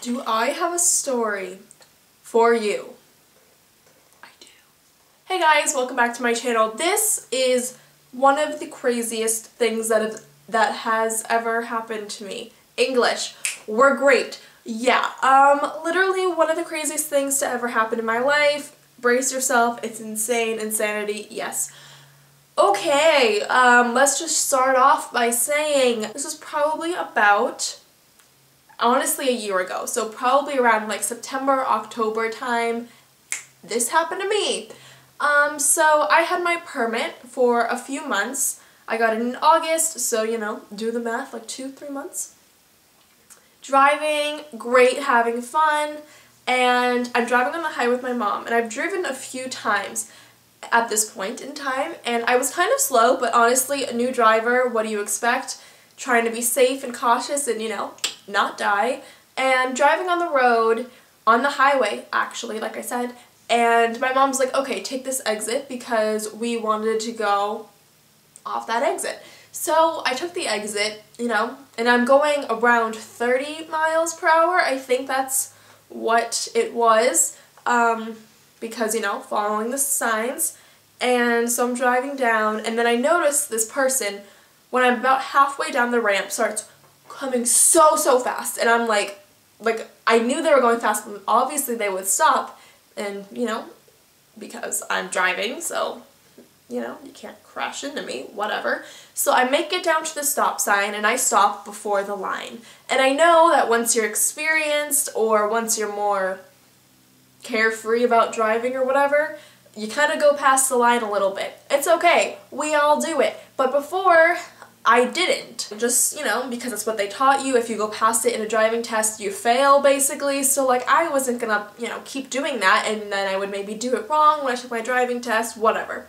Do I have a story for you? I do. Hey guys, welcome back to my channel. This is one of the craziest things that has ever happened to me. English. We're great. Yeah, literally one of the craziest things to ever happen in my life. Brace yourself, it's insane, insanity, yes. Okay, let's just start off by saying this was probably about, honestly, a year ago. So probably around like September, October time, this happened to me. So I had my permit for a few months. I got it in August, so you know, do the math, like 2-3 months. Driving, great, having fun, and I'm driving on the highway with my mom, and I've driven a few times at this point in time, and I was kind of slow, but honestly, a new driver, what do you expect? Trying to be safe and cautious and, you know, not die, and driving on the road, on the highway, actually, like I said, and my mom's like, okay, take this exit, because we wanted to go off that exit. So I took the exit, you know, and I'm going around 30 miles per hour. I think that's what it was, because, you know, following the signs. And so I'm driving down, and then I notice this person, when I'm about halfway down the ramp, starts coming so fast. And I'm like, I knew they were going fast, but obviously they would stop. And, you know, because I'm driving, so, you know, you can't crash into me, whatever. So I make it down to the stop sign, and I stop before the line. And I know that once you're experienced, or once you're more carefree about driving or whatever, you kind of go past the line a little bit. It's okay, we all do it. But before, I didn't. Just, you know, because it's what they taught you. If you go past it in a driving test, you fail, basically. So, like, I wasn't gonna, you know, keep doing that, and then I would maybe do it wrong when I took my driving test, whatever.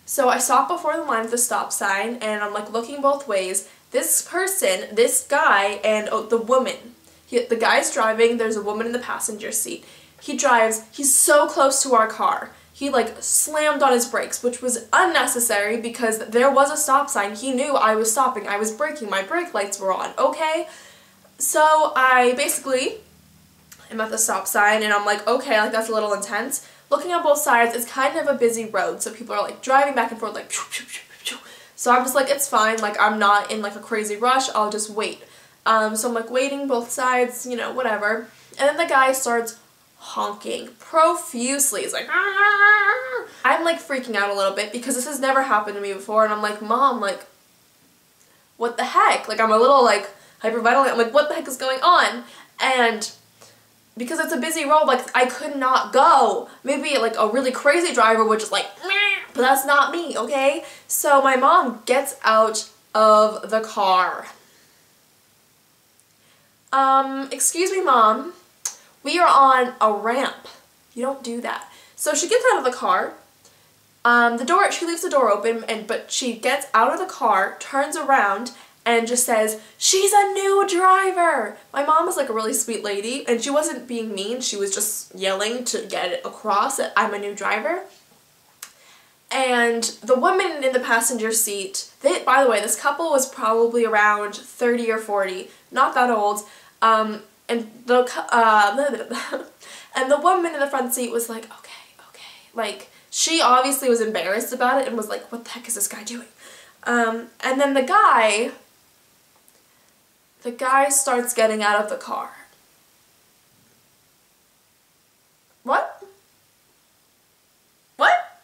So I stopped before the line at the stop sign, and I'm, like, looking both ways. This person, this guy, and the woman. The guy's driving, there's a woman in the passenger seat. He drives, he's so close to our car. He, like, slammed on his brakes, which was unnecessary because there was a stop sign. He knew I was stopping. I was braking. My brake lights were on, okay? So I basically am at the stop sign, and I'm like, okay, like, that's a little intense. Looking at both sides, it's kind of a busy road, so people are, like, driving back and forth, like, pew, pew, pew, pew. So I'm just like, it's fine. Like, I'm not in, like, a crazy rush. I'll just wait. So I'm, like, waiting both sides, you know, whatever. And then the guy starts honking profusely. He's like, ah! I'm like freaking out a little bit because this has never happened to me before, and I'm like, Mom, like, what the heck? Like, I'm a little like hyperventilating. I'm like, what the heck is going on? And because it's a busy road, like, I could not go. Maybe like a really crazy driver would just like, meh, but that's not me, okay? So my mom gets out of the car. Excuse me, Mom. We are on a ramp. You don't do that. So she gets out of the car. She leaves the door open, but she gets out of the car, turns around, and just says, she's a new driver. My mom is like a really sweet lady, and she wasn't being mean. She was just yelling to get it across that I'm a new driver. And the woman in the passenger seat, by the way, this couple was probably around 30 or 40, not that old. And the woman in the front seat was like, okay. Like, she obviously was embarrassed about it and was like, what the heck is this guy doing? And then the guy starts getting out of the car. What? What?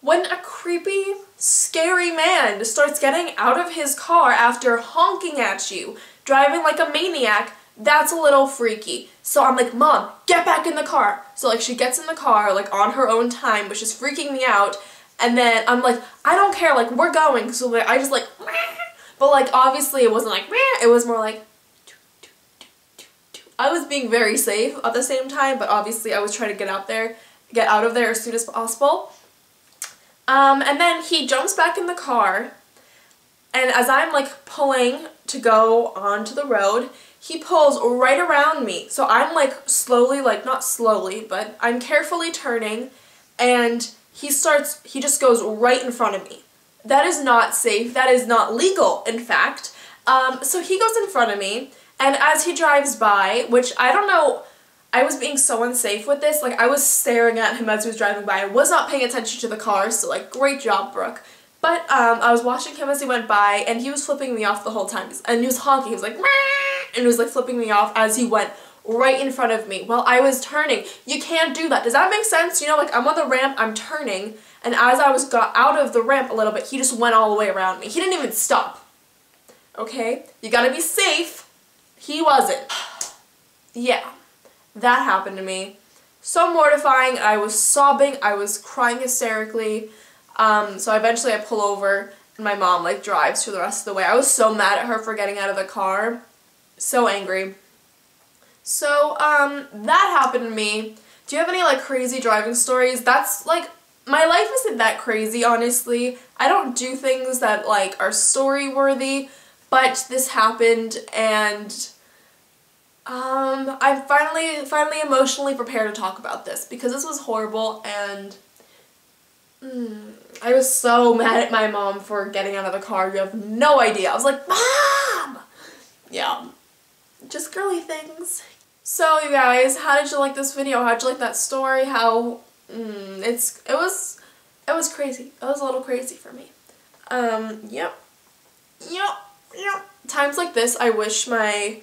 When a creepy, scary man starts getting out of his car after honking at you, driving like a maniac, that's a little freaky. So I'm like, Mom, get back in the car. So like she gets in the car like on her own time, which is freaking me out. And then I'm like, I don't care, like we're going. So like, I just like, meh. But like obviously it wasn't like, meh. It was more like, I was being very safe at the same time, but obviously I was trying to get out of there as soon as possible. And then he jumps back in the car, and as I'm like pulling to go onto the road, he pulls right around me. So I'm like slowly, like not slowly, but I'm carefully turning, and he just goes right in front of me. That is not safe. That is not legal, in fact. So he goes in front of me, And as he drives by, which I don't know, I was being so unsafe with this, like I was staring at him as he was driving by. I was not paying attention to the car, so like great job, Brooke. But I was watching him as he went by, and he was flipping me off the whole time. And he was honking, he was like, "Meh," and he was like flipping me off as he went right in front of me while I was turning. You can't do that. Does that make sense? You know, like I'm on the ramp, I'm turning, and as I got out of the ramp a little bit, he just went all the way around me. He didn't even stop. Okay? You gotta be safe. He wasn't. Yeah, that happened to me. So mortifying. I was sobbing. I was crying hysterically. So eventually I pull over and my mom like drives for the rest of the way. I was so mad at her for getting out of the car. So angry. So, that happened to me. Do you have any like crazy driving stories? That's like, my life isn't that crazy, honestly. I don't do things that like are story worthy, but this happened and I'm finally emotionally prepared to talk about this because this was horrible and I was so mad at my mom for getting out of the car. You have no idea. I was like, Mom! Yeah, just girly things. So you guys, how did you like this video? How did you like that story? How, it was crazy. It was a little crazy for me. Yep. Times like this, I wish I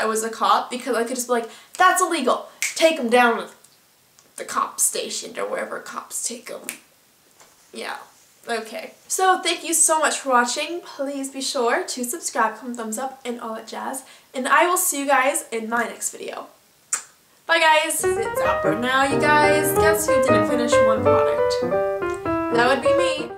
was a cop because I could just be like, that's illegal. Take him down to the cop station or wherever cops take them. Yeah. Okay. So thank you so much for watching. Please be sure to subscribe, comment, thumbs up, and all that jazz. And I will see you guys in my next video. Bye guys. It's out for now, you guys. Guess who didn't finish one product? That would be me.